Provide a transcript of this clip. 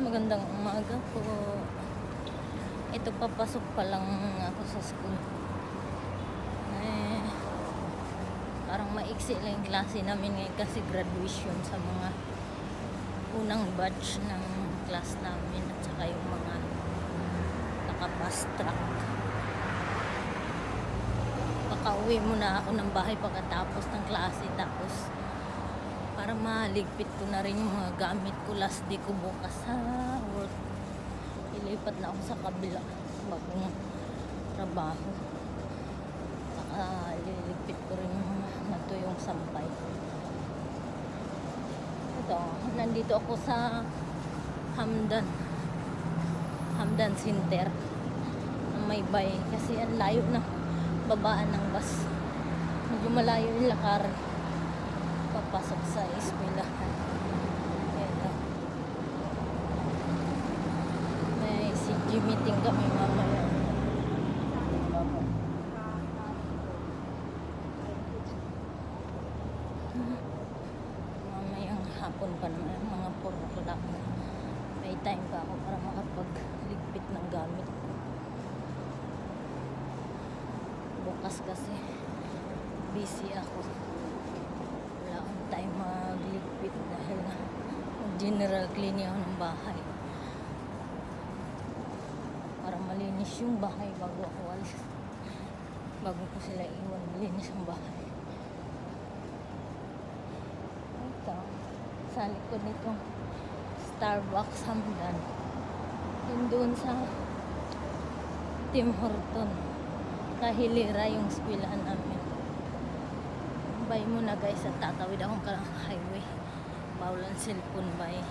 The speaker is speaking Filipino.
Magandang umaga po. Ito, papasok pa lang ako sa school. Parang maiksi lang yung klase namin ngayon kasi graduation sa mga unang batch ng class namin at saka yung mga naka-fast track. Pakauwi muna ako ng bahay pagkatapos ng klase, tapos para maligpit ko na rin yung mga gamit ko. Last day ko bukas sa work. Ilipat na ako sa kabila, bagong trabaho. Saka liligpit ko rin yung natuyong sampay. Ito, nandito ako sa Hamdan Center ng Maybay kasi ang layo na babaan ng bus. Medyo malayo yung lakar papasok sa eskwelahan. Ito, may CG meeting kami mamaya. Mamayang hapon pa naman, mga 4 o'clock. May time pa ako para makapagligpit ng gamit ko. Bukas kasi busy ako. Wala akong time magligpit dahil general cleaning ako ng bahay para malinis yung bahay bago ako alis. Bago ko sila iwan, malinis ang bahay. Ito, sa likod nitong Starbucks Hamdan, yun doon sa Tim Horton, kahilira yung eskwelahan namin. Bye muna guys, at tatawid akong highway. Bawal ang cellphone, bye.